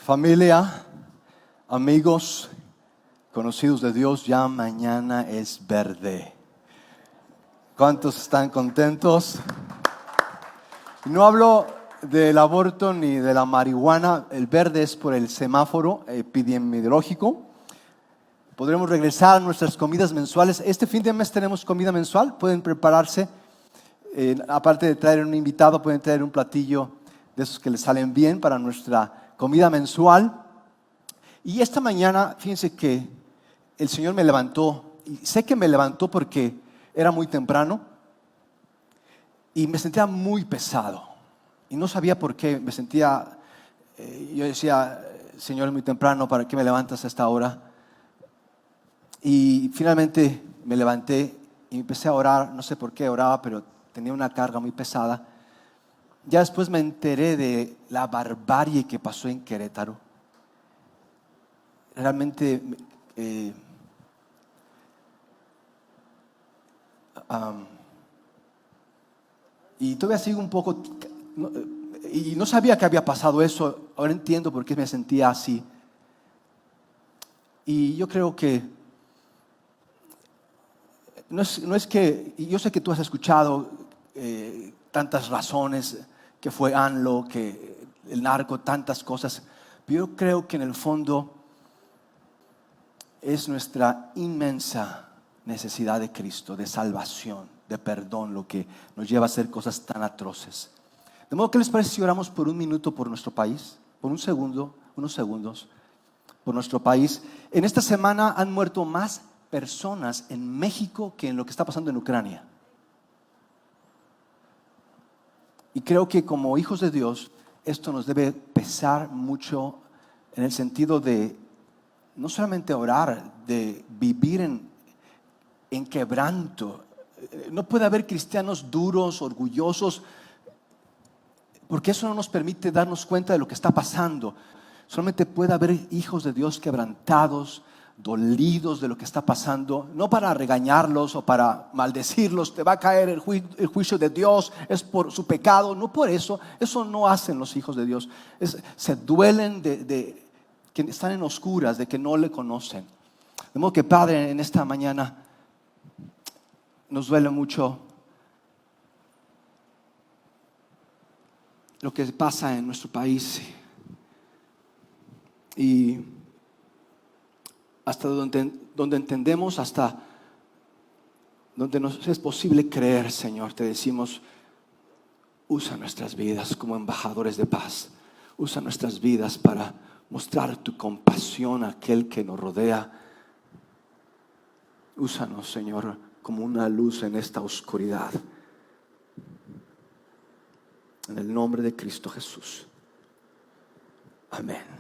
Familia, amigos, conocidos de Dios, ya mañana es verde. ¿Cuántos están contentos? No hablo del aborto ni de la marihuana. El verde es por el semáforo epidemiológico. Podremos regresar a nuestras comidas mensuales. Este fin de mes tenemos comida mensual. Pueden prepararse. Aparte de traer un invitado, pueden traer un platillo de esos que les salen bien para nuestra comida mensual. Y esta mañana, fíjense que el Señor me levantó. Y sé que me levantó porque era muy temprano. Y me sentía muy pesado. Y no sabía por qué. Me sentía, yo decía, Señor, es muy temprano, ¿para qué me levantas a esta hora? Y finalmente me levanté y empecé a orar. No sé por qué oraba, pero tenía una carga muy pesada. Ya después me enteré de la barbarie que pasó en Querétaro. Realmente y todavía sigo un poco, y no sabía que había pasado eso. Ahora entiendo por qué me sentía así. Y yo creo que no es que, yo sé que tú has escuchado tantas razones, que fue ANLO, que el narco, tantas cosas, pero yo creo que en el fondo es nuestra inmensa necesidad de Cristo, de salvación, de perdón, lo que nos lleva a hacer cosas tan atroces. De modo, ¿qué les parece si oramos por un minuto por nuestro país? Por un segundo, unos segundos, por nuestro país. En esta semana han muerto más personas en México que en lo que está pasando en Ucrania. Y creo que como hijos de Dios, esto nos debe pesar mucho en el sentido de no solamente orar, de vivir en quebranto. No puede haber cristianos duros, orgullosos, porque eso no nos permite darnos cuenta de lo que está pasando. Solamente puede haber hijos de Dios quebrantados, dolidos de lo que está pasando, no para regañarlos o para maldecirlos, te va a caer el juicio de Dios, es por su pecado. No por eso, eso no hacen los hijos de Dios. Se duelen de que están en oscuras, de que no le conocen. De modo que, Padre, en esta mañana nos duele mucho lo que pasa en nuestro país. Y hasta donde entendemos, hasta donde nos es posible creer, Señor, te decimos, usa nuestras vidas como embajadores de paz. Usa nuestras vidas para mostrar tu compasión a aquel que nos rodea. Úsanos, Señor, como una luz en esta oscuridad. En el nombre de Cristo Jesús. Amén.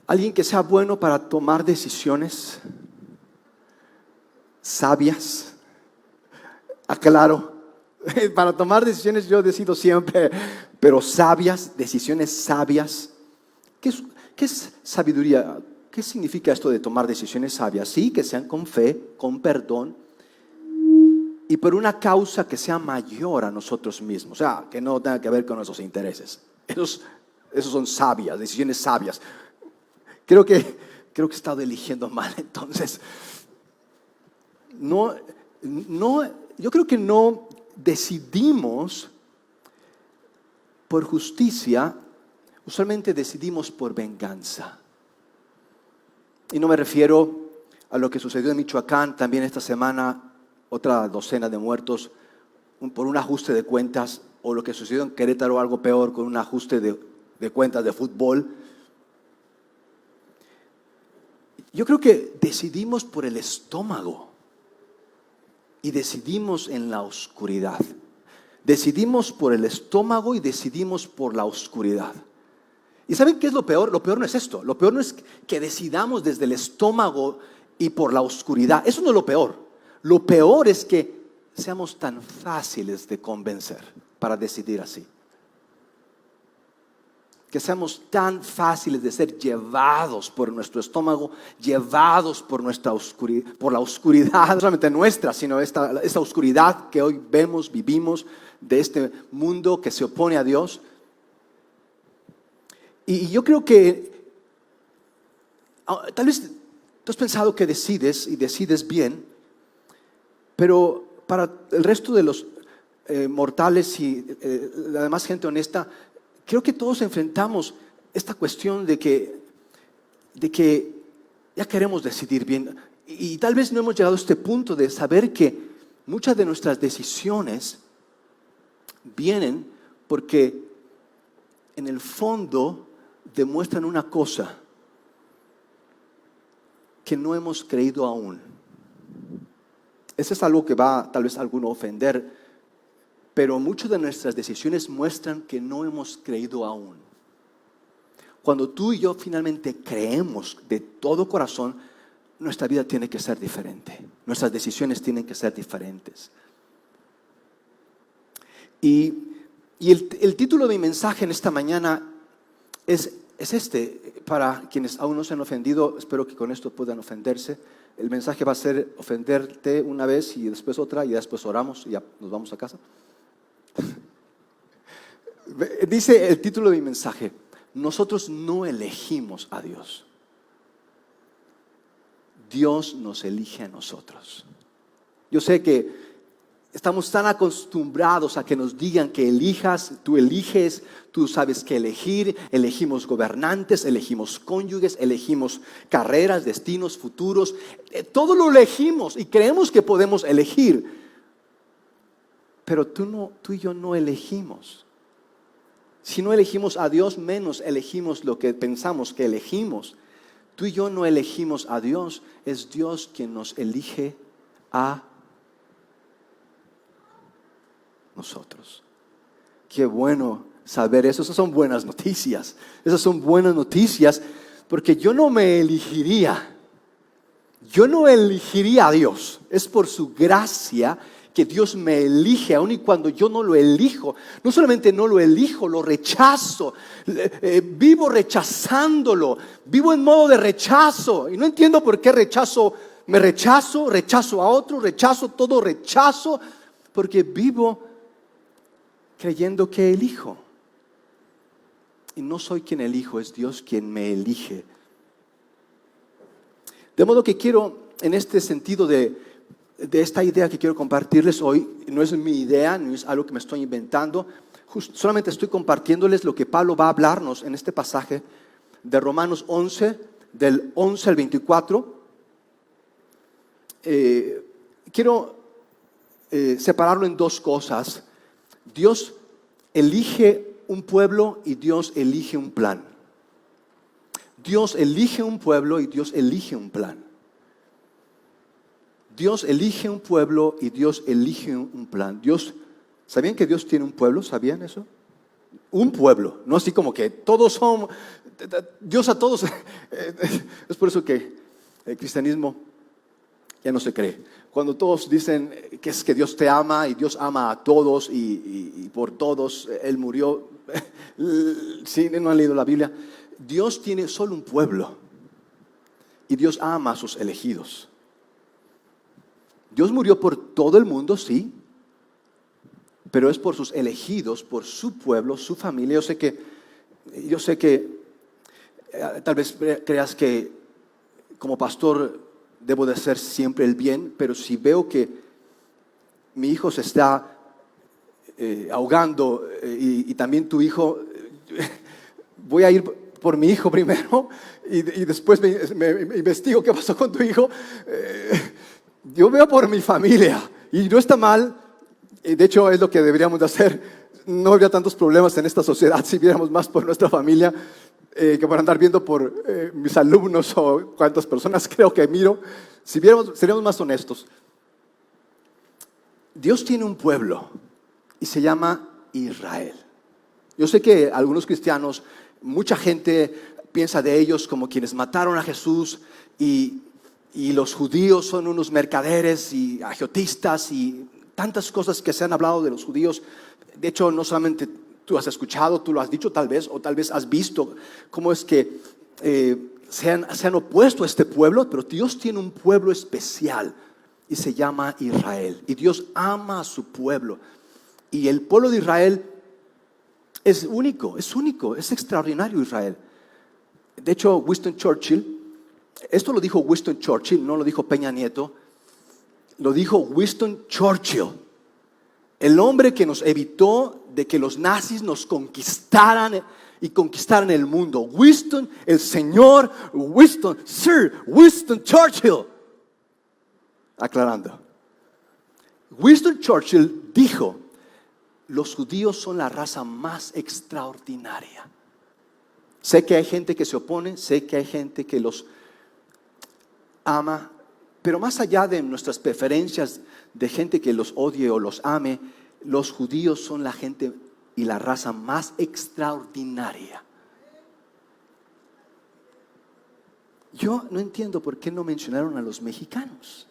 Alguien que sea bueno para tomar decisiones sabias. Aclaro, para tomar decisiones yo decido siempre, pero sabias, decisiones sabias. ¿Qué es sabiduría? ¿Qué significa esto de tomar decisiones sabias? Sí, que sean con fe, con perdón y por una causa que sea mayor a nosotros mismos. O sea, que no tenga que ver con nuestros intereses. Esos son sabias, decisiones sabias. Creo que he estado eligiendo mal, entonces. Yo creo que no decidimos por justicia, usualmente decidimos por venganza. Y no me refiero a lo que sucedió en Michoacán también esta semana, otra docena de muertos por un ajuste de cuentas, o lo que sucedió en Querétaro, algo peor, con un ajuste de cuentas de fútbol. Yo creo que decidimos por el estómago y decidimos en la oscuridad. Decidimos por el estómago y decidimos por la oscuridad. ¿Y saben qué es lo peor? Lo peor no es esto. Lo peor no es que decidamos desde el estómago y por la oscuridad. Eso no es lo peor. Lo peor es que seamos tan fáciles de convencer para decidir así. Que seamos tan fáciles de ser llevados por nuestro estómago, llevados por nuestra oscuridad, por la oscuridad, no solamente nuestra, sino esta oscuridad que hoy vemos, vivimos, de este mundo que se opone a Dios. Y yo creo que tal vez tú has pensado que decides y decides bien, pero para el resto de los mortales y la demás gente honesta, creo que todos enfrentamos esta cuestión de que ya queremos decidir bien. Y tal vez no hemos llegado a este punto de saber que muchas de nuestras decisiones vienen porque en el fondo demuestran una cosa que no hemos creído aún. Eso es algo que va tal vez a alguno a ofender, pero muchas de nuestras decisiones muestran que no hemos creído aún. Cuando tú y yo finalmente creemos de todo corazón, nuestra vida tiene que ser diferente. Nuestras decisiones tienen que ser diferentes. Y el título de mi mensaje en esta mañana es este. Para quienes aún no se han ofendido, espero que con esto puedan ofenderse. El mensaje va a ser ofenderte una vez y después otra, y después oramos y ya nos vamos a casa. Dice el título de mi mensaje: nosotros no elegimos a Dios. Dios nos elige a nosotros. Yo sé que estamos tan acostumbrados a que nos digan que elijas, tú eliges, tú sabes qué elegir. Elegimos gobernantes, elegimos cónyuges, elegimos carreras, destinos, futuros. Todo lo elegimos y creemos que podemos elegir. Pero tú y yo no elegimos. Si no elegimos a Dios, menos elegimos lo que pensamos que elegimos. Tú y yo no elegimos a Dios, es Dios quien nos elige a nosotros. Qué bueno saber eso. Esas son buenas noticias. Esas son buenas noticias porque yo no me elegiría. Yo no elegiría a Dios. Es por su gracia que Dios me elige, aun y cuando yo no lo elijo. No solamente no lo elijo, lo rechazo. Vivo rechazándolo. Vivo en modo de rechazo. Y no entiendo por qué rechazo a otro, rechazo todo, rechazo. Porque vivo creyendo que elijo. Y no soy quien elijo, es Dios quien me elige. De modo que quiero, en este sentido de esta idea que quiero compartirles hoy, no es mi idea, no es algo que me estoy inventando, solamente estoy compartiéndoles lo que Pablo va a hablarnos en este pasaje de Romanos 11, del 11 al 24. Quiero separarlo en dos cosas. Dios elige un pueblo y Dios elige un plan. Dios elige un pueblo y Dios elige un plan. Dios elige un pueblo y Dios elige un plan. ¿Sabían que Dios tiene un pueblo? ¿Sabían eso? Un pueblo, no así como que todos son, Dios a todos. Es por eso que el cristianismo ya no se cree. Cuando todos dicen que es que Dios te ama y Dios ama a todos y por todos Él murió. Si no han leído la Biblia, Dios tiene solo un pueblo y Dios ama a sus elegidos. Dios murió por todo el mundo, sí, pero es por sus elegidos, por su pueblo, su familia. Yo sé que tal vez creas que como pastor debo de hacer siempre el bien, pero si veo que mi hijo se está ahogando y también tu hijo, voy a ir por mi hijo primero y después me investigo qué pasó con tu hijo. Yo veo por mi familia y no está mal. De hecho es lo que deberíamos de hacer. No habría tantos problemas en esta sociedad si viéramos más por nuestra familia que por andar viendo por mis alumnos o cuántas personas creo que miro. Si viéramos, seríamos más honestos. Dios tiene un pueblo y se llama Israel. Yo sé que algunos cristianos, mucha gente piensa de ellos como quienes mataron a Jesús y los judíos son unos mercaderes y agiotistas y tantas cosas que se han hablado de los judíos. De hecho, no solamente tú has escuchado, tú lo has dicho tal vez, o tal vez has visto cómo es que se han opuesto a este pueblo, pero Dios tiene un pueblo especial y se llama Israel. Y Dios ama a su pueblo. Y el pueblo de Israel Es único, es extraordinario Israel. De hecho, Winston Churchill, esto lo dijo Winston Churchill, no lo dijo Peña Nieto, lo dijo Winston Churchill, el hombre que nos evitó de que los nazis nos conquistaran y conquistaran el mundo. Winston, el señor Winston, Sir Winston Churchill. Aclarando. Winston Churchill dijo: los judíos son la raza más extraordinaria. Sé que hay gente que se opone, sé que hay gente que los ama, pero más allá de nuestras preferencias de gente que los odie o los ame, los judíos son la gente y la raza más extraordinaria. Yo no entiendo por qué no mencionaron a los mexicanos.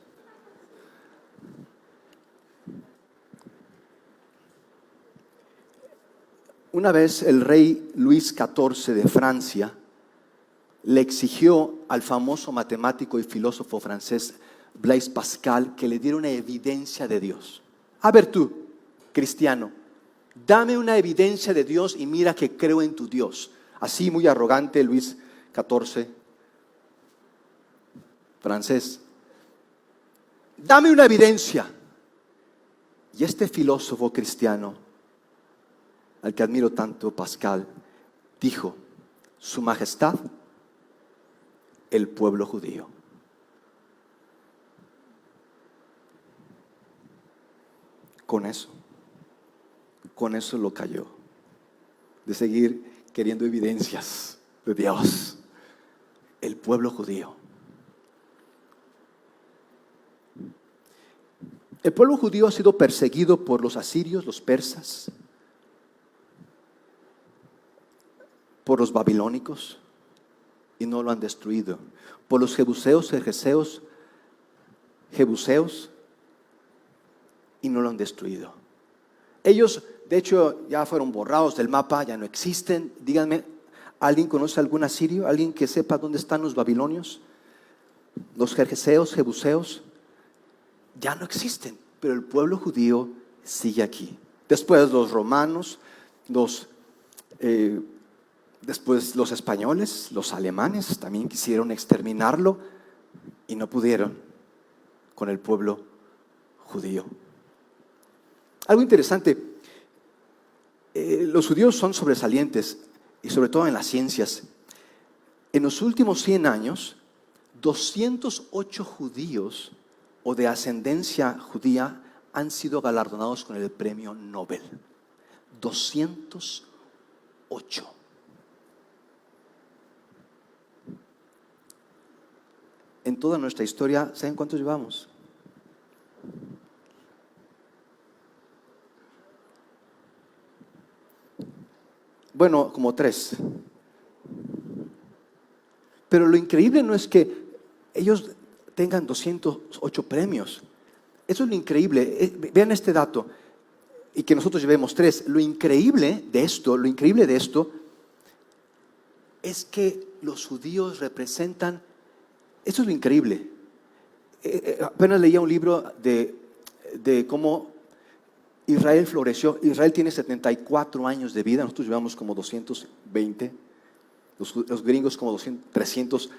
Una vez el rey Luis XIV de Francia le exigió al famoso matemático y filósofo francés Blaise Pascal que le diera una evidencia de Dios. A ver tú, cristiano, dame una evidencia de Dios y mira que creo en tu Dios. Así muy arrogante Luis XIV, francés. Dame una evidencia. Y este filósofo cristiano, al que admiro tanto, Pascal, dijo: Su Majestad, el pueblo judío. Con eso lo cayó, de seguir queriendo evidencias de Dios. El pueblo judío. El pueblo judío ha sido perseguido por los asirios, los persas, por los babilónicos, y no lo han destruido. Por los jebuseos, jebuseos, y no lo han destruido. Ellos, de hecho, ya fueron borrados del mapa, ya no existen. Díganme, ¿alguien conoce algún asirio? ¿Alguien que sepa dónde están los babilonios? Los jebuseos, ya no existen, pero el pueblo judío sigue aquí. Después los romanos, después los españoles, los alemanes también quisieron exterminarlo y no pudieron con el pueblo judío. Algo interesante, los judíos son sobresalientes y sobre todo en las ciencias. En los últimos 100 años, 208 judíos o de ascendencia judía han sido galardonados con el premio Nobel. 208. En toda nuestra historia, ¿saben cuántos llevamos? Bueno, como 3. Pero lo increíble no es que ellos tengan 208 premios. Eso es lo increíble. Vean este dato. Y que nosotros llevemos 3. Lo increíble de esto es que los judíos representan. Eso es lo increíble. Apenas leía un libro de cómo Israel floreció. Israel tiene 74 años de vida. Nosotros llevamos como 220. Los gringos como 300.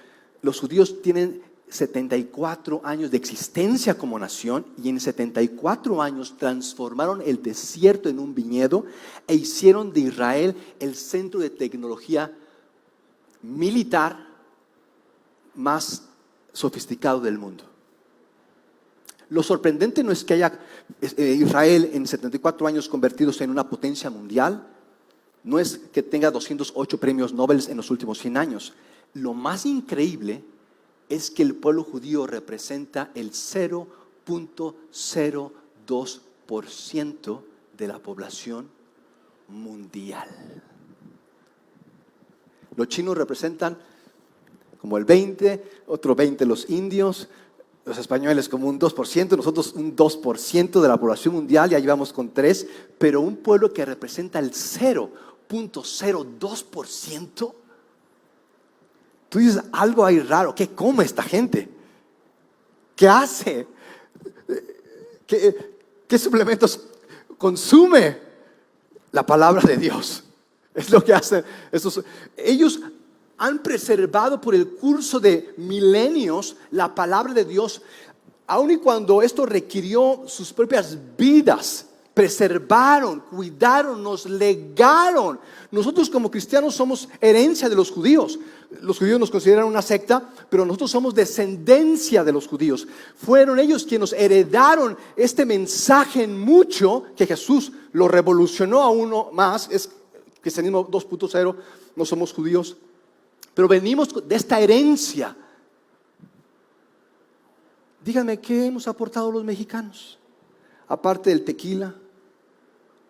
Los judíos tienen 74 años de existencia como nación, y en 74 años transformaron el desierto en un viñedo e hicieron de Israel el centro de tecnología militar más sofisticado del mundo. Lo sorprendente no es que haya Israel en 74 años convertidos en una potencia mundial, no es que tenga 208 premios Nobel en los últimos 100 años. Lo más increíble es que el pueblo judío representa el 0.02% de la población mundial. Los chinos representan como el 20, otro 20 los indios, los españoles como un 2%, nosotros un 2% de la población mundial, ya llevamos con 3, pero un pueblo que representa el 0.02%. Tú dices, algo hay raro. ¿Qué come esta gente? ¿Qué hace? ¿Qué suplementos consume? La palabra de Dios. Es lo que hacen ellos han preservado por el curso de milenios la palabra de Dios, aun y cuando esto requirió sus propias vidas. Preservaron, cuidaron, nos legaron. Nosotros como cristianos somos herencia de los judíos. Los judíos nos consideran una secta, pero nosotros somos descendencia de los judíos. Fueron ellos quienes nos heredaron este mensaje en mucho, que Jesús lo revolucionó a uno más. Es cristianismo 2.0, no somos judíos, pero venimos de esta herencia. Díganme, ¿qué hemos aportado los mexicanos? Aparte del tequila,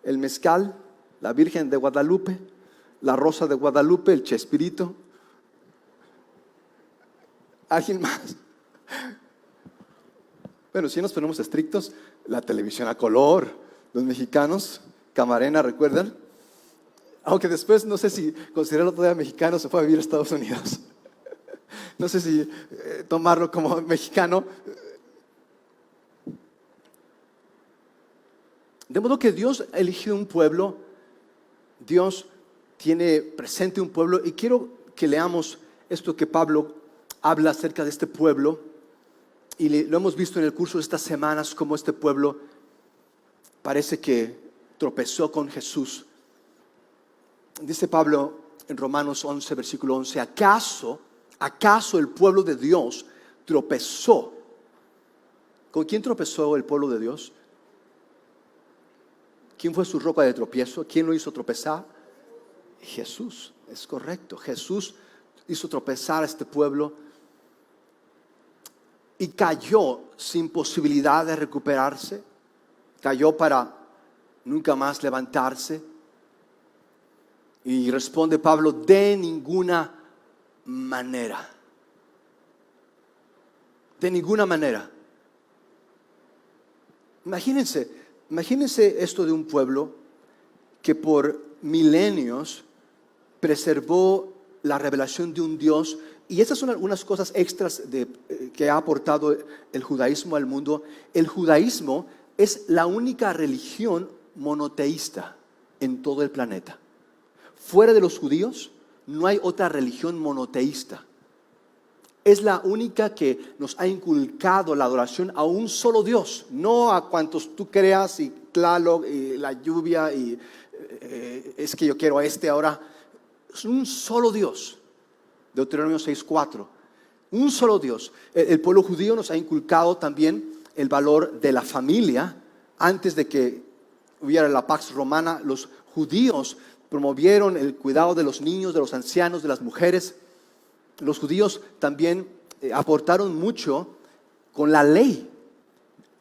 el mezcal, la Virgen de Guadalupe, la Rosa de Guadalupe, el Chespirito. ¿Alguien más? Bueno, si nos ponemos estrictos, la televisión a color, los mexicanos, Camarena, ¿recuerdan? Aunque después no sé si considerarlo todavía mexicano, se fue a vivir a Estados Unidos. No sé si tomarlo como mexicano. De modo que Dios ha elegido un pueblo, Dios tiene presente un pueblo, y quiero que leamos esto que Pablo habla acerca de este pueblo, y lo hemos visto en el curso de estas semanas, como este pueblo parece que tropezó con Jesús. Dice Pablo en Romanos 11, versículo 11, ¿acaso el pueblo de Dios tropezó? ¿Con quién tropezó el pueblo de Dios? ¿Quién fue su roca de tropiezo? ¿Quién lo hizo tropezar? Jesús, es correcto. Jesús hizo tropezar a este pueblo y cayó sin posibilidad de recuperarse. Cayó para nunca más levantarse. Y responde Pablo, de ninguna manera. De ninguna manera. Imagínense esto de un pueblo que por milenios preservó la revelación de un Dios. Y estas son algunas cosas extras que ha aportado el judaísmo al mundo. El judaísmo es la única religión monoteísta en todo el planeta. Fuera de los judíos no hay otra religión monoteísta. Es la única que nos ha inculcado la adoración a un solo Dios, no a cuantos tú creas, y Tlaloc, y la lluvia, y es que yo quiero a este ahora. Es un solo Dios. Deuteronomio 6:4. Un solo Dios. El pueblo judío nos ha inculcado también el valor de la familia. Antes de que hubiera la Pax Romana, los judíos promovieron el cuidado de los niños, de los ancianos, de las mujeres. Los judíos también aportaron mucho con la ley.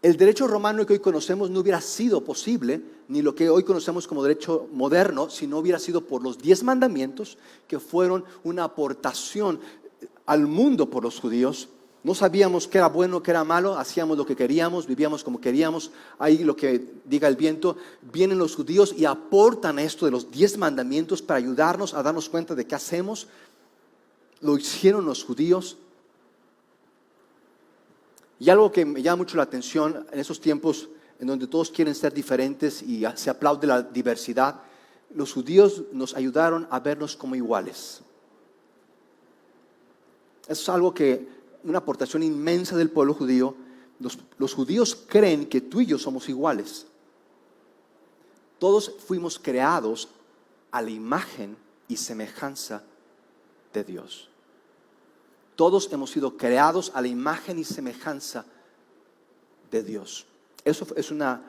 El derecho romano que hoy conocemos no hubiera sido posible, ni lo que hoy conocemos como derecho moderno, si no hubiera sido por los 10 mandamientos, que fueron una aportación al mundo por los judíos. No sabíamos qué era bueno, qué era malo, hacíamos lo que queríamos, vivíamos como queríamos, ahí lo que diga el viento. Vienen los judíos y aportan esto de los 10 mandamientos para ayudarnos a darnos cuenta de qué hacemos. Lo hicieron los judíos. Y algo que me llama mucho la atención en esos tiempos en donde todos quieren ser diferentes y se aplaude la diversidad, los judíos nos ayudaron a vernos como iguales. Eso es algo que, una aportación inmensa del pueblo judío. Los judíos creen que tú y yo somos iguales. Todos fuimos creados a la imagen y semejanza de Dios. Todos hemos sido creados a la imagen y semejanza de Dios. Eso es una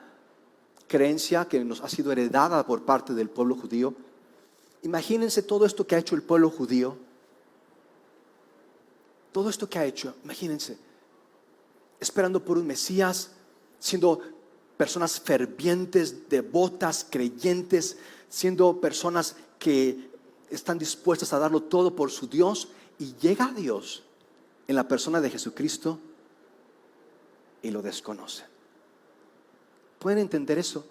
creencia que nos ha sido heredada por parte del pueblo judío. Imagínense todo esto que ha hecho el pueblo judío. Todo esto que ha hecho, imagínense, esperando por un Mesías, siendo personas fervientes, devotas, creyentes, siendo personas que están dispuestas a darlo todo por su Dios. Y llega a Dios en la persona de Jesucristo y lo desconocen. ¿Pueden entender eso?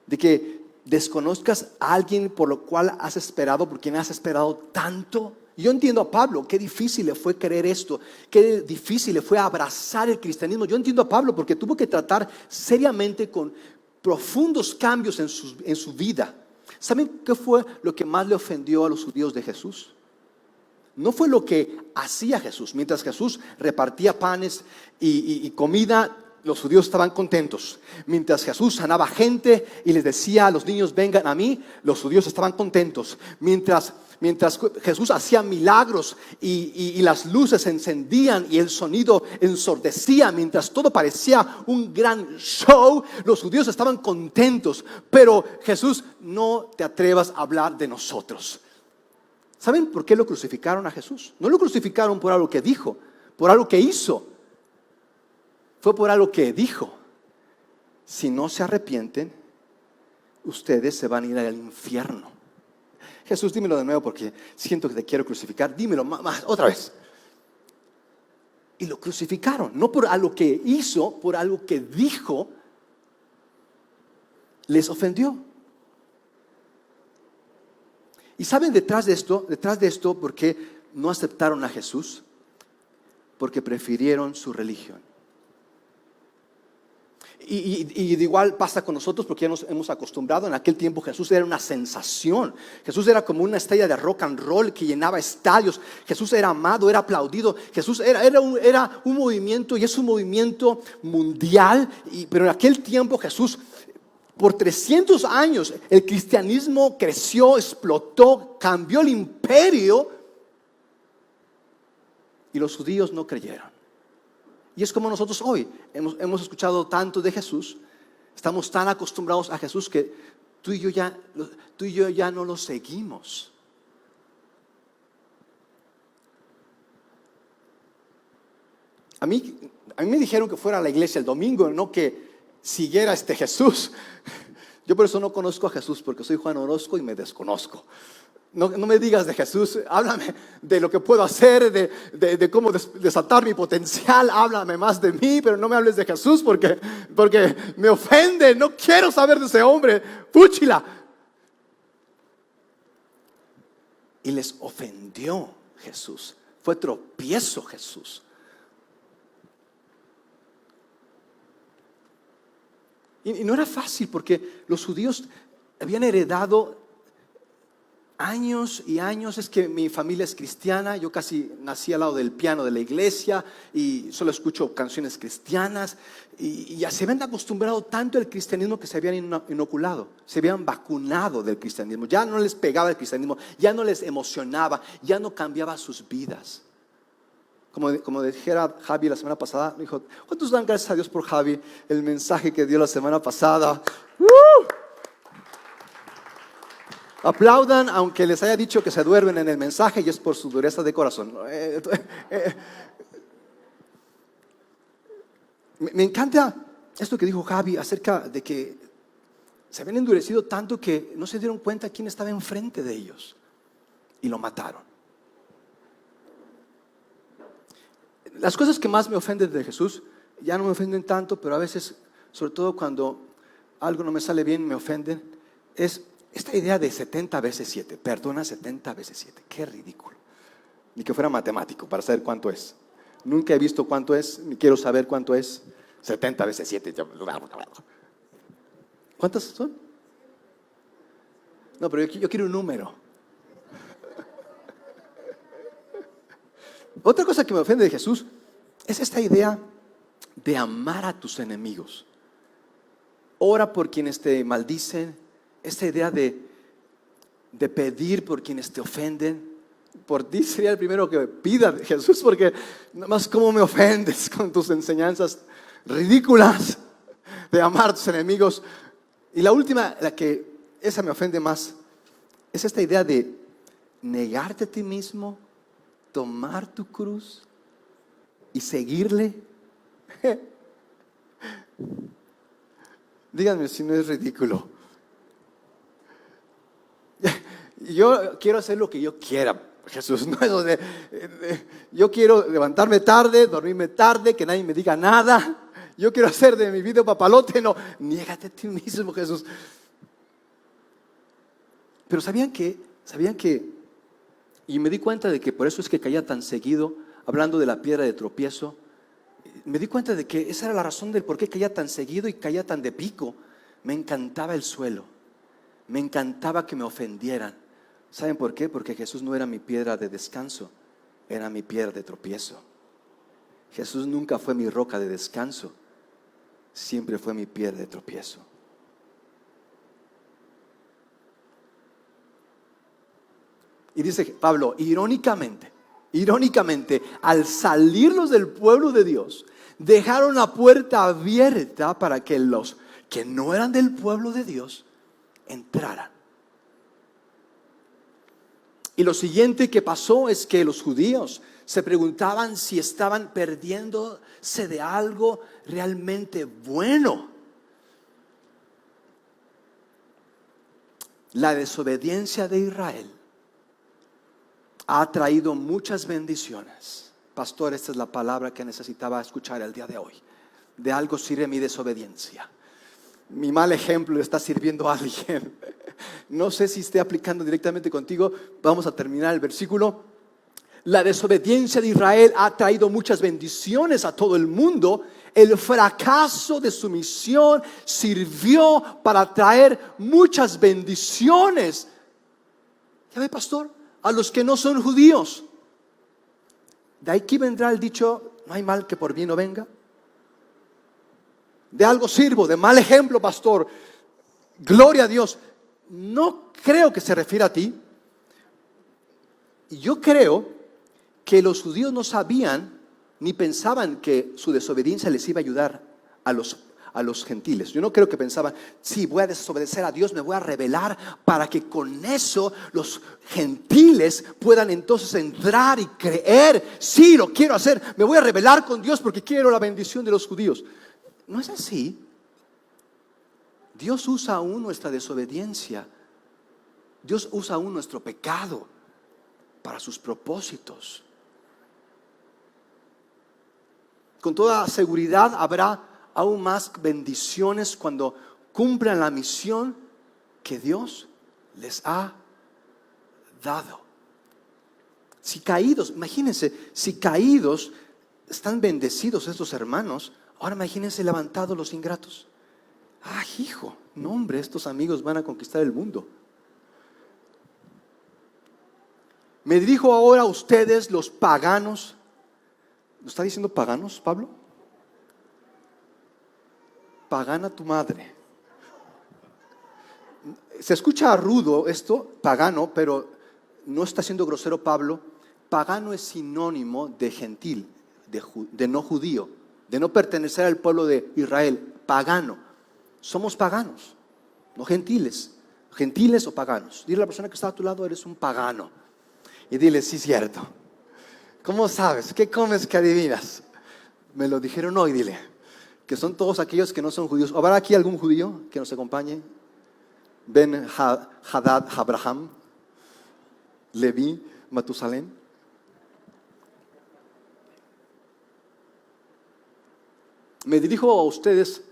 De que desconozcas a alguien por lo cual has esperado, por quien has esperado tanto. Yo entiendo a Pablo, qué difícil le fue creer esto, qué difícil le fue abrazar el cristianismo. Yo entiendo a Pablo porque tuvo que tratar seriamente con profundos cambios en su vida. ¿Saben qué fue lo que más le ofendió a los judíos de Jesús? No fue lo que hacía Jesús. Mientras Jesús repartía panes y comida, los judíos estaban contentos. Mientras Jesús sanaba gente y les decía a los niños, vengan a mí, los judíos estaban contentos. Mientras Jesús hacía milagros y las luces se encendían y el sonido ensordecía, mientras todo parecía un gran show, los judíos estaban contentos. Pero Jesús, no te atrevas a hablar de nosotros. ¿Saben por qué lo crucificaron a Jesús? No lo crucificaron por algo que dijo, por algo que hizo. Fue por algo que dijo. Si no se arrepienten, ustedes se van a ir al infierno. Jesús, dímelo de nuevo porque siento que te quiero crucificar. Dímelo más, otra vez. Y lo crucificaron, no por algo que hizo, por algo que dijo. Les ofendió. Y saben detrás de esto, ¿por qué no aceptaron a Jesús? Porque prefirieron su religión. Y de igual pasa con nosotros porque ya nos hemos acostumbrado. En aquel tiempo Jesús era una sensación. Jesús era como una estrella de rock and roll que llenaba estadios. Jesús era amado, era aplaudido. Jesús era un movimiento, y es un movimiento mundial. Pero en aquel tiempo Jesús, por 300 años, el cristianismo creció, explotó, cambió el imperio. Y los judíos no creyeron. Y es como nosotros hoy hemos escuchado tanto de Jesús, estamos tan acostumbrados a Jesús que tú y yo ya no lo seguimos. A mí me dijeron que fuera a la iglesia el domingo, no que siguiera Jesús. Yo por eso no conozco a Jesús, porque soy Juan Orozco y me desconozco. No me digas de Jesús, háblame de lo que puedo hacer, de cómo desatar mi potencial. Háblame más de mí, pero no me hables de Jesús porque me ofende. No quiero saber de ese hombre. Fúchila. Y les ofendió Jesús. Fue tropiezo Jesús. Y no era fácil porque los judíos habían heredado años y años. Es que mi familia es cristiana, yo casi nací al lado del piano de la iglesia y solo escucho canciones cristianas, y ya se habían acostumbrado tanto al cristianismo que se habían inoculado, se habían vacunado del cristianismo. Ya no les pegaba el cristianismo, ya no les emocionaba, ya no cambiaba sus vidas. Como dijera Javi la semana pasada, me dijo, ¿cuántos dan gracias a Dios por Javi? El mensaje que dio la semana pasada. Aplaudan aunque les haya dicho que se duermen en el mensaje y es por su dureza de corazón. Me encanta esto que dijo Javi acerca de que se habían endurecido tanto que no se dieron cuenta quién estaba enfrente de ellos y lo mataron. Las cosas que más me ofenden de Jesús ya no me ofenden tanto, pero a veces, sobre todo cuando algo no me sale bien, me ofenden. Es esta idea de 70 veces 7, perdona 70 veces 7, qué ridículo. Ni que fuera matemático para saber cuánto es. Nunca he visto cuánto es, ni quiero saber cuánto es 70 veces 7. ¿Cuántas son? No, pero yo quiero un número. Otra cosa que me ofende de Jesús es esta idea de amar a tus enemigos. Ora por quienes te maldicen. Esta idea de pedir por quienes te ofenden. Por ti sería el primero que pida de Jesús, porque nada más cómo me ofendes con tus enseñanzas ridículas de amar a tus enemigos. Y la última, esa me ofende más, es esta idea de negarte a ti mismo, tomar tu cruz y seguirle. Díganme si no es ridículo. Yo quiero hacer lo que yo quiera, Jesús. No eso de yo quiero levantarme tarde, dormirme tarde, que nadie me diga nada. Yo quiero hacer de mi vida un papalote. No, niégate a ti mismo, Jesús. Pero ¿sabían que y me di cuenta de que por eso es que caía tan seguido, hablando de la piedra de tropiezo? Me di cuenta de que esa era la razón del por qué caía tan seguido y caía tan de pico. Me encantaba el suelo. Me encantaba que me ofendieran. ¿Saben por qué? Porque Jesús no era mi piedra de descanso, era mi piedra de tropiezo. Jesús nunca fue mi roca de descanso, siempre fue mi piedra de tropiezo. Y dice Pablo, irónicamente, al salirlos del pueblo de Dios, dejaron la puerta abierta para que los que no eran del pueblo de Dios entraran. Y lo siguiente que pasó es que los judíos se preguntaban si estaban perdiéndose de algo realmente bueno. La desobediencia de Israel ha traído muchas bendiciones. Pastor, esta es la palabra que necesitaba escuchar el día de hoy. De algo sirve mi desobediencia. Mi mal ejemplo le está sirviendo a alguien. No sé si esté aplicando directamente contigo. Vamos a terminar el versículo. La desobediencia de Israel ha traído muchas bendiciones a todo el mundo. El fracaso de su misión sirvió para traer muchas bendiciones. ¿Ya ve, pastor? A los que no son judíos. De aquí vendrá el dicho, no hay mal que por bien no venga. De algo sirvo, de mal ejemplo, pastor. Gloria a Dios. No creo que se refiera a ti. Yo creo que los judíos no sabían ni pensaban que su desobediencia les iba a ayudar a los gentiles. Yo no creo que pensaban, sí, voy a desobedecer a Dios, me voy a rebelar para que con eso los gentiles puedan entonces entrar y creer. Sí, lo quiero hacer, me voy a rebelar con Dios porque quiero la bendición de los judíos. No es así. Dios usa aún nuestra desobediencia. Dios usa aún nuestro pecado para sus propósitos. Con toda seguridad habrá aún más bendiciones cuando cumplan la misión que Dios les ha dado. Si caídos, imagínense, si caídos están bendecidos estos hermanos, ahora imagínense levantados los ingratos. Ah, hijo, no hombre, estos amigos van a conquistar el mundo. Me dirijo ahora a ustedes, los paganos. ¿No está diciendo paganos, Pablo? Pagana tu madre. Se escucha rudo esto, pagano, pero no está siendo grosero Pablo. Pagano es sinónimo de gentil, de no judío, de no pertenecer al pueblo de Israel. Pagano. Somos paganos, no gentiles. Gentiles o paganos. Dile a la persona que está a tu lado, eres un pagano. Y dile, sí, cierto. ¿Cómo sabes? ¿Qué comes que adivinas? Me lo dijeron hoy, dile. Que son todos aquellos que no son judíos. ¿Habrá aquí algún judío que nos acompañe? Ben Hadad, Abraham, Leví, Matusalén. Me dirijo a ustedes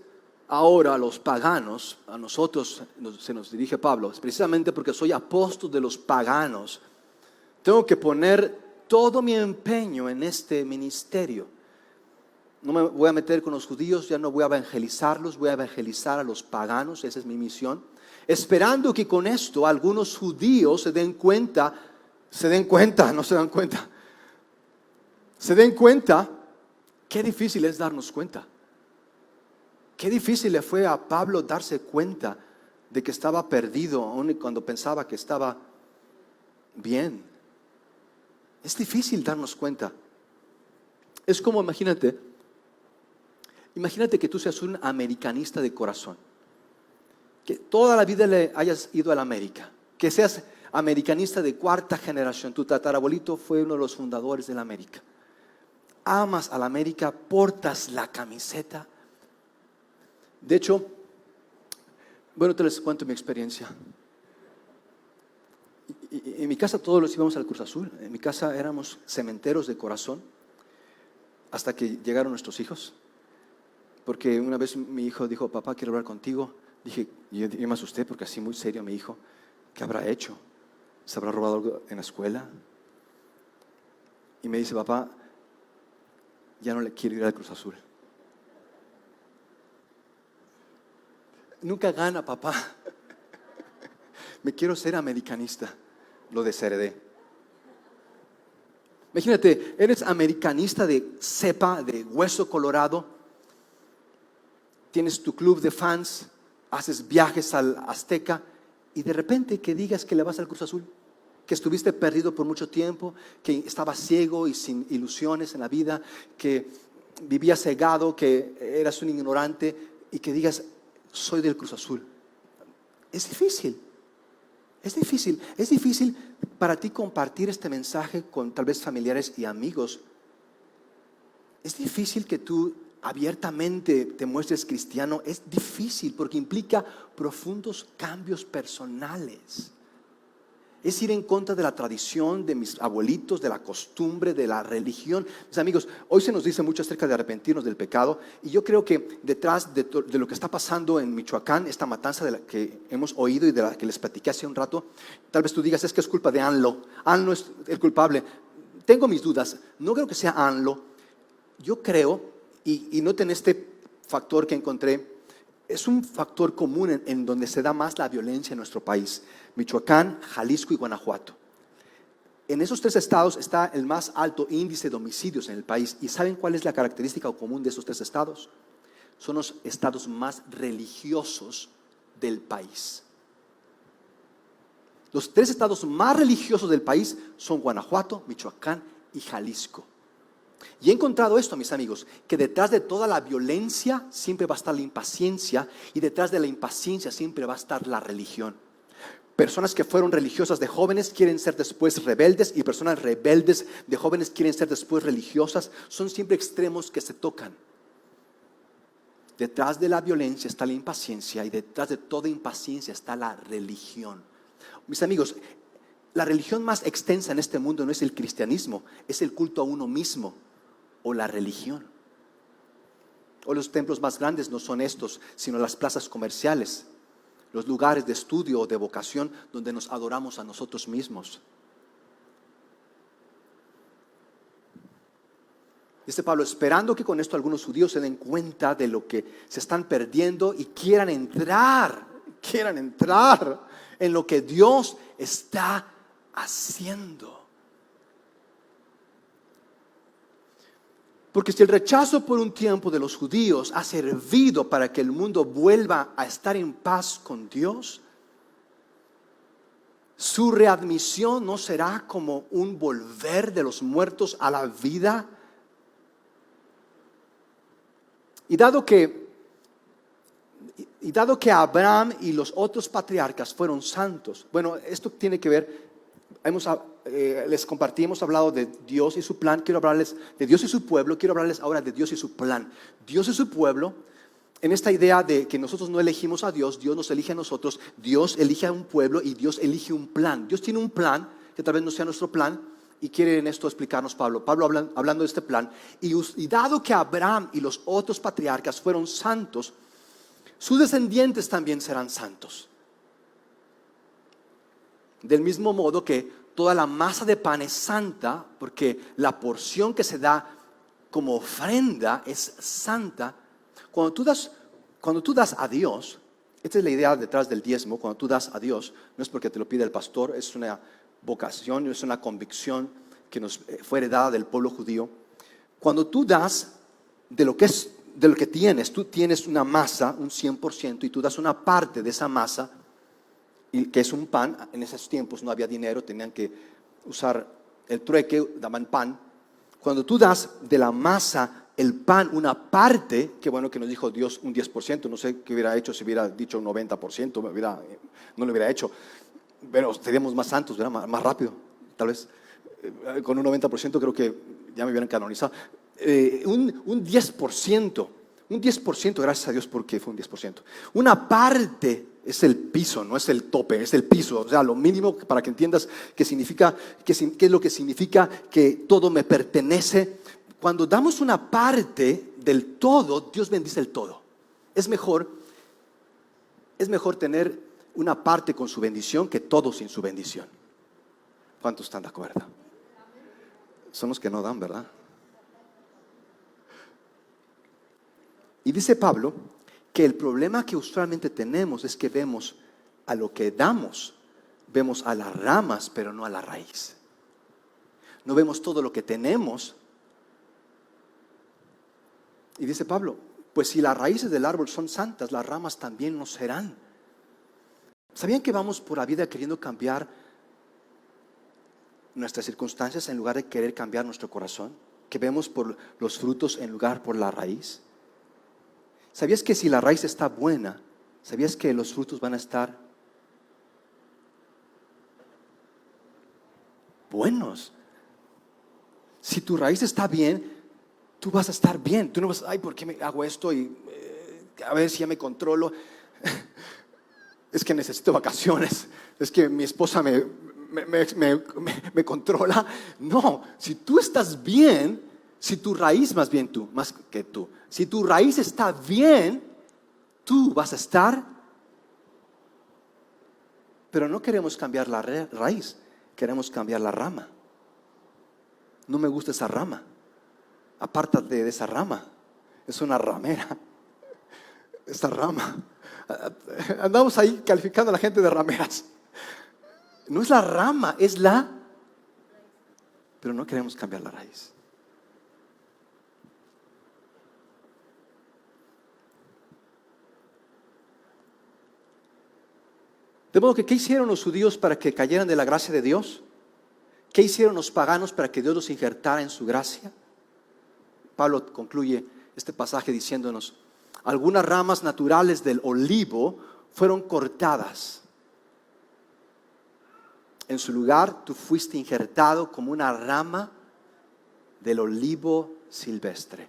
ahora, a los paganos. A nosotros se nos dirige Pablo, precisamente porque soy apóstol de los paganos. Tengo que poner todo mi empeño en este ministerio. No me voy a meter con los judíos, ya no voy a evangelizarlos, voy a evangelizar a los paganos, esa es mi misión. Esperando que con esto algunos judíos se den cuenta, qué difícil es darnos cuenta. Qué difícil le fue a Pablo darse cuenta de que estaba perdido, aun cuando pensaba que estaba bien. Es difícil darnos cuenta. Es como, imagínate que tú seas un americanista de corazón, que toda la vida le hayas ido a la América, que seas americanista de cuarta generación, tu tatarabuelito fue uno de los fundadores de la América. Amas a la América, portas la camiseta. De hecho, bueno, te les cuento mi experiencia. En mi casa todos los íbamos al Cruz Azul. En mi casa éramos cementeros de corazón hasta que llegaron nuestros hijos. Porque una vez mi hijo dijo, papá, quiero hablar contigo. Dije, yo me asusté porque así muy serio me dijo, ¿qué habrá hecho? ¿Se habrá robado algo en la escuela? Y me dice, papá, ya no le quiero ir al Cruz Azul. Nunca gana, papá. me quiero ser americanista, lo desheredé. Imagínate, eres americanista de cepa, de hueso colorado, tienes tu club de fans, haces viajes al Azteca y de repente que digas que le vas al Cruz Azul, que estuviste perdido por mucho tiempo, que estabas ciego y sin ilusiones en la vida, que vivías cegado, que eras un ignorante y que digas, soy del Cruz Azul. Es difícil. Es difícil para ti compartir este mensaje con tal vez familiares y amigos. Es difícil que tú abiertamente te muestres cristiano. Es difícil porque implica profundos cambios personales. Es ir en contra de la tradición de mis abuelitos, de la costumbre, de la religión. Mis amigos, hoy se nos dice mucho acerca de arrepentirnos del pecado y yo creo que detrás de lo que está pasando en Michoacán, esta matanza de la que hemos oído y de la que les platiqué hace un rato, tal vez tú digas, es que es culpa de ANLO. ANLO es el culpable. Tengo mis dudas, no creo que sea ANLO. Yo creo, y noten este factor que encontré, es un factor común en donde se da más la violencia en nuestro país. Michoacán, Jalisco y Guanajuato. En esos 3 estados está el más alto índice de homicidios en el país. ¿Y saben cuál es la característica común de esos 3 estados? Son los estados más religiosos del país. Los 3 estados más religiosos del país son Guanajuato, Michoacán y Jalisco. Y he encontrado esto, mis amigos, que detrás de toda la violencia siempre va a estar la impaciencia y detrás de la impaciencia siempre va a estar la religión. Personas que fueron religiosas de jóvenes quieren ser después rebeldes y personas rebeldes de jóvenes quieren ser después religiosas. Son siempre extremos que se tocan. Detrás de la violencia está la impaciencia y detrás de toda impaciencia está la religión. Mis amigos, la religión más extensa en este mundo no es el cristianismo, es el culto a uno mismo o la religión. O los templos más grandes no son estos, sino las plazas comerciales, los lugares de estudio o de vocación donde nos adoramos a nosotros mismos. Dice Pablo, esperando que con esto algunos judíos se den cuenta de lo que se están perdiendo y quieran entrar en lo que Dios está haciendo. Porque si el rechazo por un tiempo de los judíos ha servido para que el mundo vuelva a estar en paz con Dios, su readmisión no será como un volver de los muertos a la vida. Y dado que Abraham y los otros patriarcas fueron santos, bueno, esto tiene que ver, les compartí, hemos hablado de Dios y su plan, quiero hablarles de Dios y su pueblo, quiero hablarles ahora de Dios y su plan. Dios y su pueblo, en esta idea de que nosotros no elegimos a Dios, Dios nos elige a nosotros, Dios elige a un pueblo y Dios elige un plan. Dios tiene un plan que tal vez no sea nuestro plan y quiere en esto explicarnos Pablo hablando de este plan. Y dado que Abraham y los otros patriarcas fueron santos, sus descendientes también serán santos. Del mismo modo que toda la masa de pan es santa, porque la porción que se da como ofrenda es santa. Cuando tú das a Dios, esta es la idea detrás del diezmo, cuando tú das a Dios, no es porque te lo pide el pastor, es una vocación, es una convicción que nos fue heredada del pueblo judío. Cuando tú das de lo que tienes, tú tienes una masa, un 100%, y tú das una parte de esa masa, y que es un pan. En esos tiempos no había dinero, tenían que usar el trueque, daban pan. Cuando tú das de la masa el pan, una parte, qué bueno que nos dijo Dios un 10%, no sé qué hubiera hecho si hubiera dicho un 90%, no lo hubiera hecho, pero seríamos más santos, ¿verdad? Más rápido, tal vez. Con un 90% creo que ya me hubieran canonizado. Un 10%, gracias a Dios porque fue un 10%. Una parte es el piso, no es el tope, es el piso. O sea, lo mínimo para que entiendas qué significa, qué es lo que significa que todo me pertenece. Cuando damos una parte del todo, Dios bendice el todo. Es mejor tener una parte con su bendición que todo sin su bendición. ¿Cuántos están de acuerdo? Son los que no dan, ¿verdad? Y dice Pablo que el problema que usualmente tenemos es que vemos a lo que damos vemos a las ramas, pero no a la raíz. No vemos todo lo que tenemos. Y dice Pablo, pues si las raíces del árbol son santas, las ramas también lo serán. ¿Sabían que vamos por la vida queriendo cambiar nuestras circunstancias en lugar de querer cambiar nuestro corazón? Que vemos por los frutos en lugar por la raíz. ¿Sabías que si la raíz está buena, sabías que los frutos van a estar buenos? Si tu raíz está bien, tú vas a estar bien. Tú no vas, ay, ¿por qué me hago esto? Y a ver si ya me controlo. Es que necesito vacaciones. Es que mi esposa me controla. No, si tú estás bien, si tu raíz, más bien tú, más que tú, si tu raíz está bien, tú vas a estar. Pero no queremos cambiar la raíz, queremos cambiar la rama. No me gusta esa rama. Apártate de esa rama. Es una ramera. Esta rama. Andamos ahí calificando a la gente de rameras. No es la rama, es la. Pero no queremos cambiar la raíz. De modo que, ¿qué hicieron los judíos para que cayeran de la gracia de Dios? ¿Qué hicieron los paganos para que Dios los injertara en su gracia? Pablo concluye este pasaje diciéndonos: algunas ramas naturales del olivo fueron cortadas. En su lugar, tú fuiste injertado como una rama del olivo silvestre.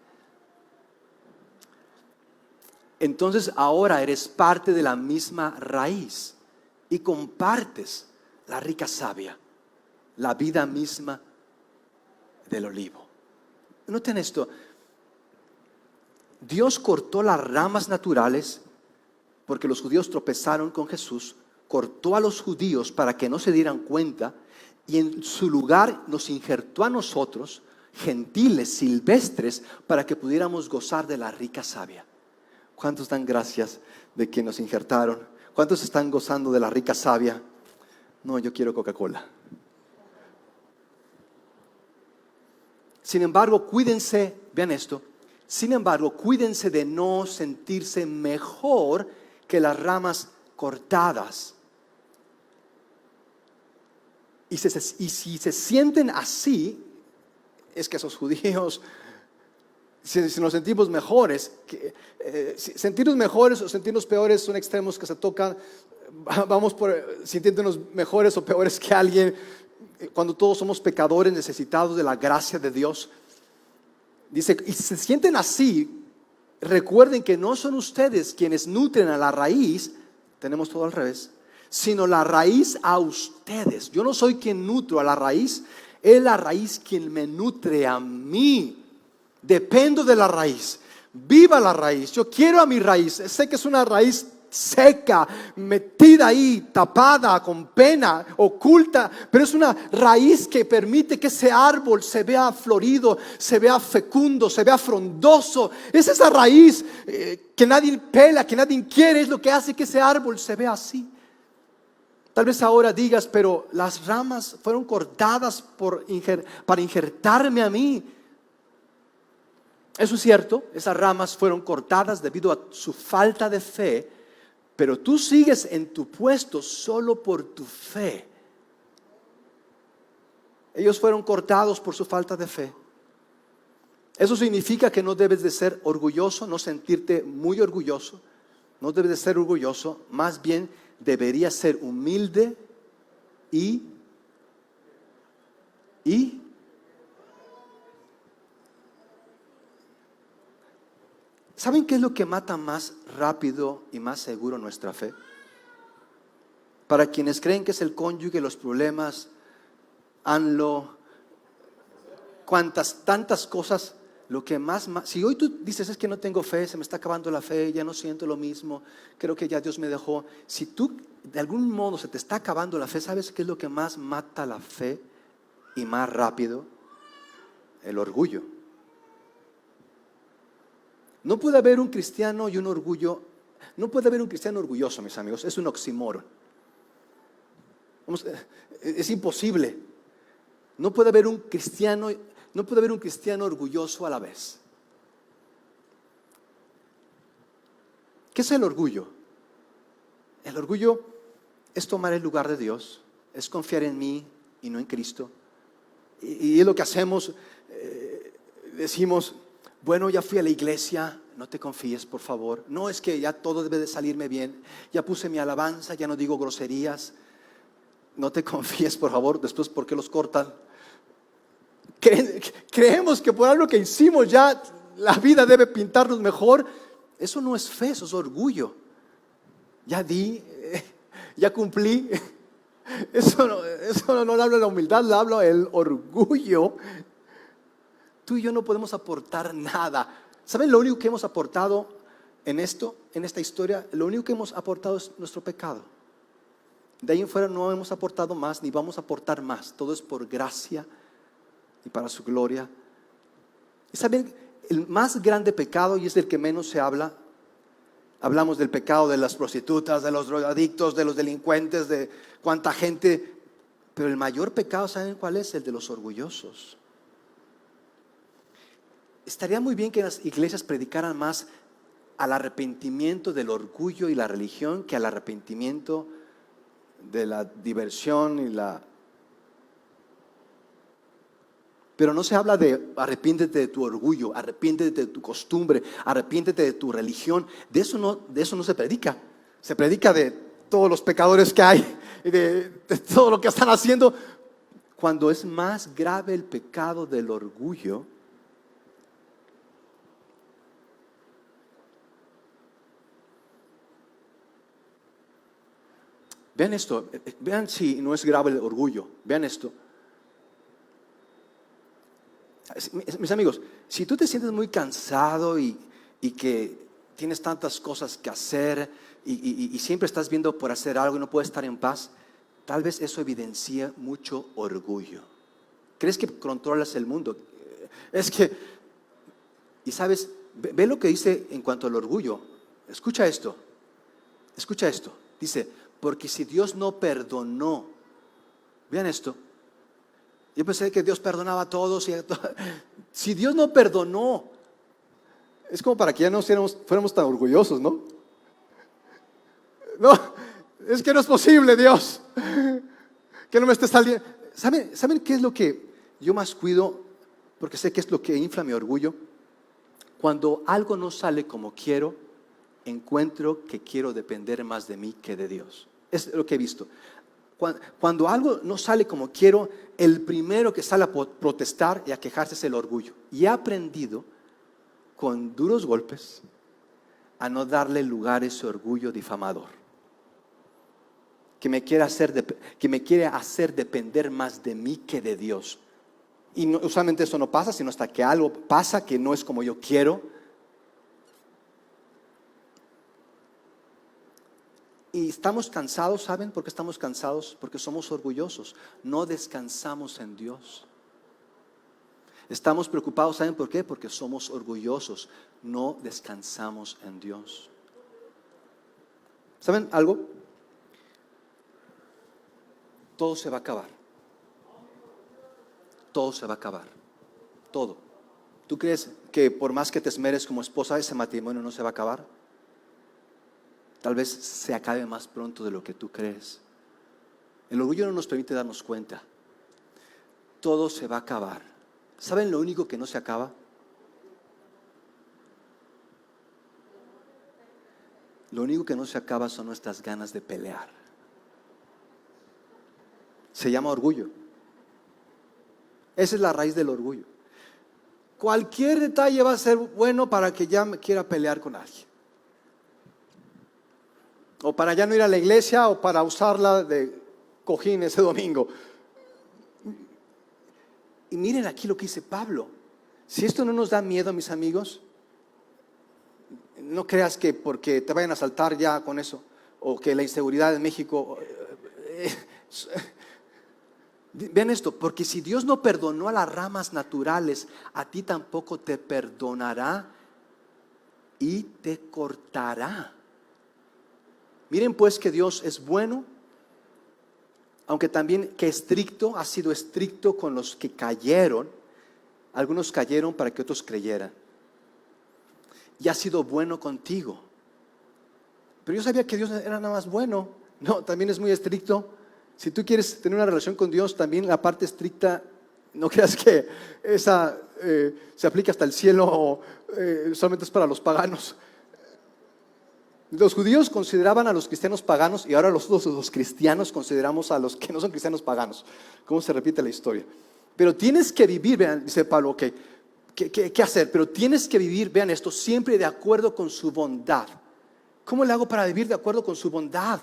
Entonces ahora eres parte de la misma raíz y compartes la rica savia, la vida misma del olivo. Noten esto. Dios cortó las ramas naturales porque los judíos tropezaron con Jesús. Cortó a los judíos para que no se dieran cuenta y en su lugar nos injertó a nosotros, gentiles, silvestres, para que pudiéramos gozar de la rica savia. ¿Cuántos dan gracias de que nos injertaron? ¿Cuántos están gozando de la rica savia? No, yo quiero Coca-Cola. Sin embargo, cuídense, vean esto, sin embargo, cuídense de no sentirse mejor que las ramas cortadas. Y si se sienten así, es que esos judíos, si nos sentimos mejores, sentirnos mejores o sentirnos peores son extremos que se tocan. Vamos por sintiéndonos mejores o peores que alguien, cuando todos somos pecadores necesitados de la gracia de Dios. Dice, y si se sienten así, recuerden que no son ustedes quienes nutren a la raíz, tenemos todo al revés, sino la raíz a ustedes. Yo no soy quien nutro a la raíz, es la raíz quien me nutre a mí. Dependo de la raíz. Viva la raíz. Yo quiero a mi raíz. Sé que es una raíz seca, metida ahí, tapada, con pena, oculta, pero es una raíz que permite que ese árbol se vea florido, se vea fecundo, se vea frondoso. Es esa raíz que nadie pela, que nadie quiere, es lo que hace que ese árbol se vea así. Tal vez ahora digas, pero las ramas fueron cortadas para injertarme a mí. Eso es cierto, esas ramas fueron cortadas debido a su falta de fe, pero tú sigues en tu puesto solo por tu fe. Ellos fueron cortados por su falta de fe. Eso significa que no debes de ser orgulloso, no sentirte muy orgulloso. No debes de ser orgulloso, más bien deberías ser humilde y ¿saben qué es lo que mata más rápido y más seguro nuestra fe? Para quienes creen que es el cónyuge, los problemas, tantas cosas, lo que más, si hoy tú dices es que no tengo fe, se me está acabando la fe, ya no siento lo mismo, creo que ya Dios me dejó. Si tú de algún modo se te está acabando la fe, ¿sabes qué es lo que más mata la fe y más rápido? El orgullo. No puede haber un cristiano y un orgullo. No puede haber un cristiano orgulloso, mis amigos. Es un oxímoron. Es imposible. No puede haber un cristiano orgulloso a la vez. ¿Qué es el orgullo? El orgullo es tomar el lugar de Dios, es confiar en mí y no en Cristo. Y es lo que hacemos, decimos, bueno, ya fui a la iglesia, no te confíes, por favor. No, es que ya todo debe de salirme bien. Ya puse mi alabanza, ya no digo groserías. No te confíes, por favor. Después, ¿por qué los cortan? Creemos que por algo que hicimos ya la vida debe pintarnos mejor. Eso no es fe, eso es orgullo. Ya di, ya cumplí. Eso no le habla de la humildad, le habla del orgullo. Tú y yo no podemos aportar nada. ¿Saben lo único que hemos aportado en esta historia? Lo único que hemos aportado es nuestro pecado. De ahí en fuera no hemos aportado más, ni vamos a aportar más. Todo es por gracia y para su gloria. ¿Y saben? El más grande pecado, y es del que menos se habla, hablamos del pecado de las prostitutas, de los drogadictos, de los delincuentes, de cuánta gente, pero el mayor pecado, ¿saben cuál es? El de los orgullosos. Estaría muy bien que las iglesias predicaran más al arrepentimiento del orgullo y la religión que al arrepentimiento de la diversión y la... Pero no se habla de arrepiéntete de tu orgullo, arrepiéntete de tu costumbre, arrepiéntete de tu religión. De eso no se predica. Se predica de todos los pecadores que hay, de todo lo que están haciendo. Cuando es más grave el pecado del orgullo, vean esto, vean si no es grave el orgullo, vean esto. Mis amigos, si tú te sientes muy cansado y que tienes tantas cosas que hacer y siempre estás viendo por hacer algo y no puedes estar en paz, tal vez eso evidencia mucho orgullo. ¿Crees que controlas el mundo? Es que, y sabes, ve lo que dice en cuanto al orgullo. Escucha esto. Dice, porque si Dios no perdonó, vean esto. Yo pensé que Dios perdonaba a todos. Si Dios no perdonó, es como para que ya no fuéramos tan orgullosos, ¿no? No, es que no es posible, Dios, que no me esté saliendo. ¿Saben qué es lo que yo más cuido? Porque sé que es lo que infla mi orgullo. Cuando algo no sale como quiero, encuentro que quiero depender más de mí que de Dios. Es lo que he visto. Cuando algo no sale como quiero, el primero que sale a protestar y a quejarse es el orgullo. Y he aprendido con duros golpes a no darle lugar a ese orgullo difamador que me quiere hacer depender más de mí que de Dios. Y no, usualmente eso no pasa, sino hasta que algo pasa que no es como yo quiero. Y estamos cansados, ¿saben por qué estamos cansados? Porque somos orgullosos, no descansamos en Dios. Estamos preocupados, ¿saben por qué? Porque somos orgullosos, no descansamos en Dios. ¿Saben algo? Todo se va a acabar. Todo se va a acabar. Todo. ¿Tú crees que por más que te esmeres como esposa, ese matrimonio no se va a acabar? Tal vez se acabe más pronto de lo que tú crees. El orgullo no nos permite darnos cuenta. Todo se va a acabar. ¿Saben lo único que no se acaba? Lo único que no se acaba son nuestras ganas de pelear. Se llama orgullo. Esa es la raíz del orgullo. Cualquier detalle va a ser bueno para que ya me quiera pelear con alguien. O para ya no ir a la iglesia o para usarla de cojín ese domingo. Y miren aquí lo que dice Pablo. Si esto no nos da miedo, mis amigos, no creas que porque te vayan a asaltar ya con eso, o que la inseguridad en México. Vean esto, porque si Dios no perdonó a las ramas naturales, a ti tampoco te perdonará y te cortará. Miren pues que Dios es bueno aunque también que estricto, ha sido estricto con los que cayeron. Algunos cayeron para que otros creyeran. Y ha sido bueno contigo. Pero yo sabía que Dios era nada más bueno. No, también es muy estricto. Si tú quieres tener una relación con Dios, también la parte estricta, no creas que esa se aplica hasta el cielo o solamente es para los paganos. Los judíos consideraban a los cristianos paganos y ahora los cristianos consideramos a los que no son cristianos paganos. ¿Cómo se repite la historia? Pero tienes que vivir, vean, dice Pablo, ¿qué hacer? Pero tienes que vivir, vean esto, siempre de acuerdo con su bondad. ¿Cómo le hago para vivir de acuerdo con su bondad?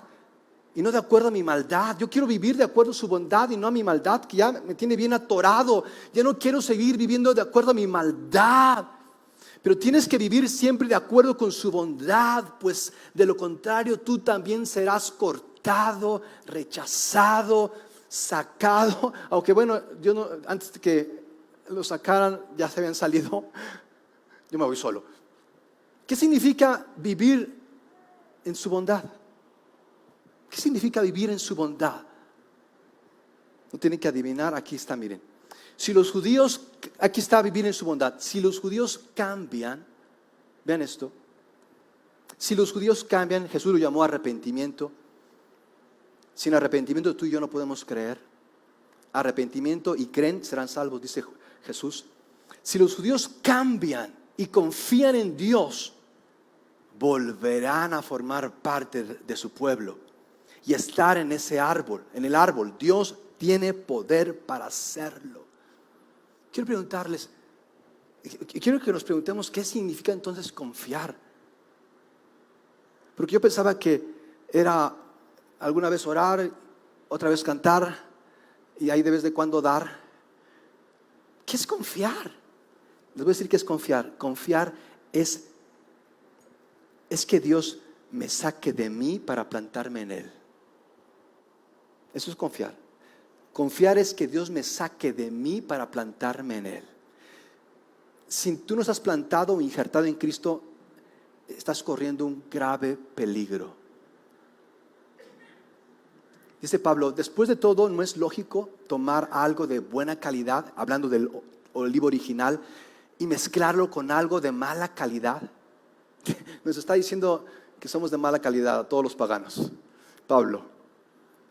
Y no de acuerdo a mi maldad. Yo quiero vivir de acuerdo a su bondad y no a mi maldad, que ya me tiene bien atorado. Ya no quiero seguir viviendo de acuerdo a mi maldad. Pero tienes que vivir siempre de acuerdo con su bondad, pues de lo contrario tú también serás cortado, rechazado, sacado. Aunque bueno, yo no, antes de que lo sacaran ya se habían salido. Yo me voy solo. ¿Qué significa vivir en su bondad? ¿Qué significa vivir en su bondad? No tienen que adivinar, aquí está, miren. Si los judíos, aquí está vivir en su bondad. Si los judíos cambian, vean esto. Si los judíos cambian, Jesús lo llamó arrepentimiento. Sin arrepentimiento tú y yo no podemos creer. Arrepentimiento y creen serán salvos, dice Jesús. Si los judíos cambian y confían en Dios, volverán a formar parte de su pueblo y estar en ese árbol, en el árbol. Dios tiene poder para hacerlo. Quiero preguntarles, quiero que nos preguntemos qué significa entonces confiar. Porque yo pensaba que era alguna vez orar, otra vez cantar y ahí de vez de cuando dar. ¿Qué es confiar? Les voy a decir qué es confiar. Confiar es que Dios me saque de mí para plantarme en Él. Eso es confiar. Confiar es que Dios me saque de mí para plantarme en Él. Si tú no estás plantado o injertado en Cristo, estás corriendo un grave peligro. Dice Pablo, después de todo, ¿no es lógico tomar algo de buena calidad, hablando del olivo original, y mezclarlo con algo de mala calidad? Nos está diciendo que somos de mala calidad a todos los paganos, Pablo.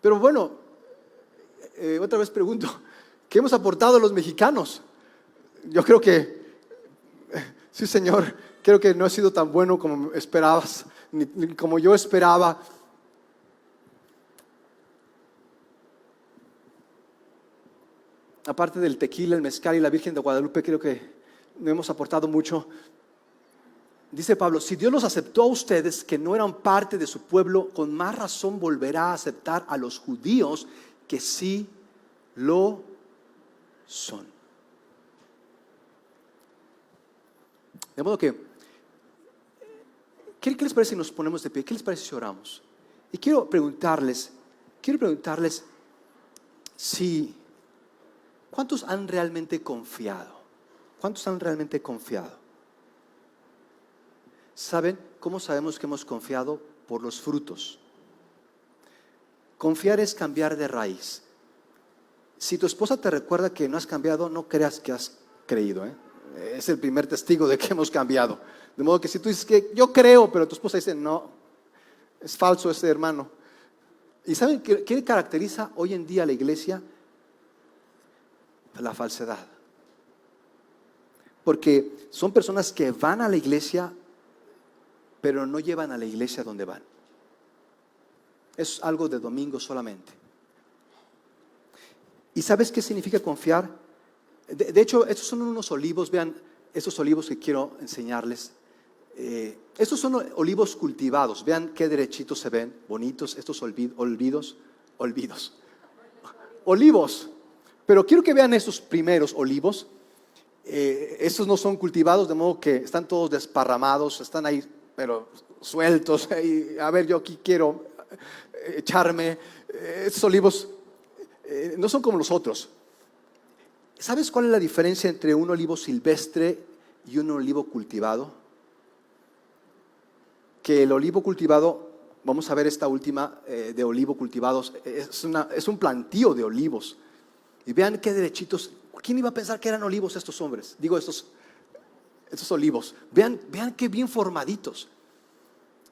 Pero bueno, otra vez pregunto, ¿qué hemos aportado los mexicanos? Yo creo que, sí Señor, creo que no he sido tan bueno como esperabas, ni como yo esperaba. Aparte del tequila, el mezcal y la Virgen de Guadalupe, creo que no hemos aportado mucho. Dice Pablo, si Dios los aceptó a ustedes que no eran parte de su pueblo, con más razón volverá a aceptar a los judíos que sí lo son. De modo que, ¿qué les parece si nos ponemos de pie? ¿Qué les parece si oramos? Y quiero preguntarles si, ¿cuántos han realmente confiado? ¿Cuántos han realmente confiado? ¿Saben cómo sabemos que hemos confiado? Por los frutos. Confiar es cambiar de raíz. Si tu esposa te recuerda que no has cambiado, no creas que has creído, Es el primer testigo de que hemos cambiado. De modo que si tú dices que yo creo, pero tu esposa dice no, es falso ese hermano. ¿Y saben qué caracteriza hoy en día a la iglesia? La falsedad. Porque son personas que van a la iglesia, pero no llevan a la iglesia donde van. Es algo de domingo solamente. ¿Y sabes qué significa confiar? De hecho, estos son unos olivos, vean, estos olivos que quiero enseñarles. Estos son olivos cultivados, vean qué derechitos se ven, bonitos, estos olivos. Pero quiero que vean estos primeros olivos. Estos no son cultivados, de modo que están todos desparramados, están ahí, pero sueltos. A ver, yo aquí quiero echarme. Estos olivos no son como los otros. ¿Sabes cuál es la diferencia entre un olivo silvestre y un olivo cultivado? Que el olivo cultivado Vamos a ver esta última de olivo cultivados. Es un plantío de olivos. Y vean qué derechitos. ¿Quién iba a pensar que eran olivos estos hombres? Digo, estos olivos. Vean qué bien formaditos.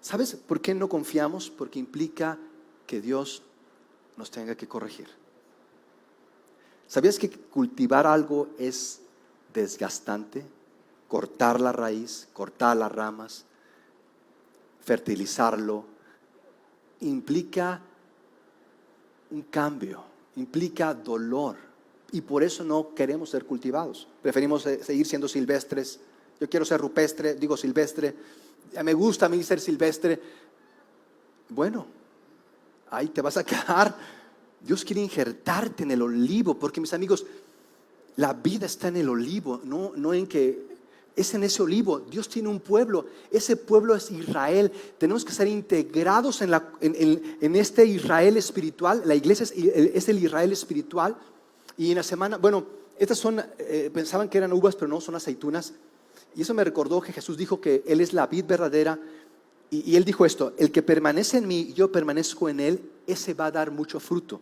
¿Sabes por qué no confiamos? Porque implica que Dios nos tenga que corregir. ¿Sabías que cultivar algo es desgastante? Cortar la raíz, cortar las ramas, fertilizarlo, implica un cambio, implica dolor. Y por eso no queremos ser cultivados. Preferimos seguir siendo silvestres. Yo quiero ser rupestre, digo silvestre. Me gusta a mí ser silvestre. Bueno, ahí te vas a quedar. Dios quiere injertarte en el olivo, porque mis amigos, la vida está en el olivo, no en que es en ese olivo. Dios tiene un pueblo, ese pueblo es Israel. Tenemos que ser integrados en este Israel espiritual. La iglesia es el Israel espiritual. Y en la semana, bueno, estas son, pensaban que eran uvas, pero no, son aceitunas. Y eso me recordó que Jesús dijo que Él es la vid verdadera. Y Él dijo esto: el que permanece en mí y yo permanezco en Él, ese va a dar mucho fruto.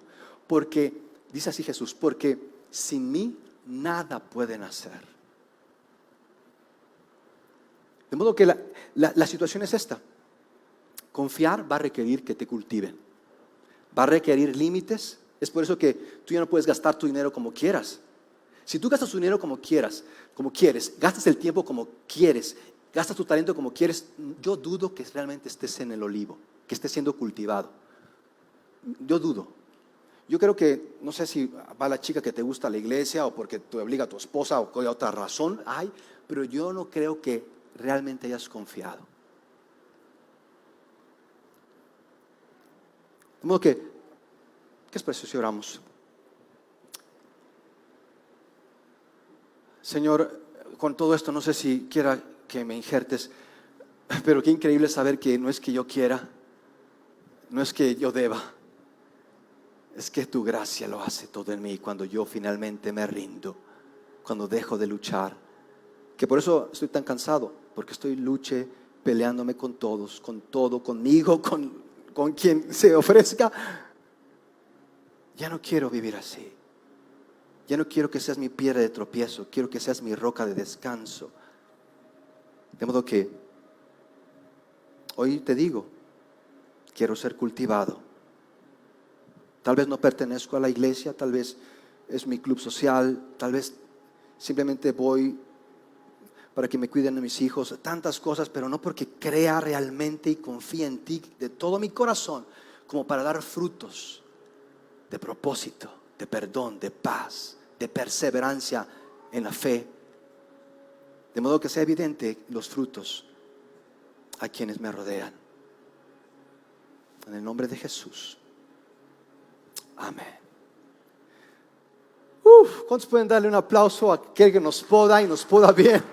Porque, dice así Jesús, porque sin mí nada pueden hacer. De modo que la situación es esta. Confiar va a requerir que te cultiven. Va a requerir límites. Es por eso que tú ya no puedes gastar tu dinero como quieras. Si tú gastas tu dinero como quieres, gastas el tiempo como quieres, gastas tu talento como quieres, yo dudo que realmente estés en el olivo, que estés siendo cultivado. Yo dudo. Yo creo que, no sé si va la chica que te gusta a la iglesia o porque te obliga a tu esposa o hay otra razón, pero yo no creo que realmente hayas confiado. De modo que, ¿qué es preciso si oramos? Señor, con todo esto no sé si quiera que me injertes, pero qué increíble saber que no es que yo quiera, no es que yo deba, es que tu gracia lo hace todo en mí cuando yo finalmente me rindo, cuando dejo de luchar. Que por eso estoy tan cansado, porque estoy peleándome con todos, con todo, conmigo, con quien se ofrezca. Ya no quiero vivir así. Ya no quiero que seas mi piedra de tropiezo, quiero que seas mi roca de descanso. De modo que hoy te digo, quiero ser cultivado. Tal vez no pertenezco a la iglesia, tal vez es mi club social, tal vez simplemente voy para que me cuiden de mis hijos, tantas cosas, pero no porque crea realmente y confíe en ti de todo mi corazón, como para dar frutos de propósito, de perdón, de paz, de perseverancia en la fe, de modo que sea evidente los frutos a quienes me rodean. En el nombre de Jesús. Amén. ¿Cuántos pueden darle un aplauso a aquel que nos poda y nos poda bien?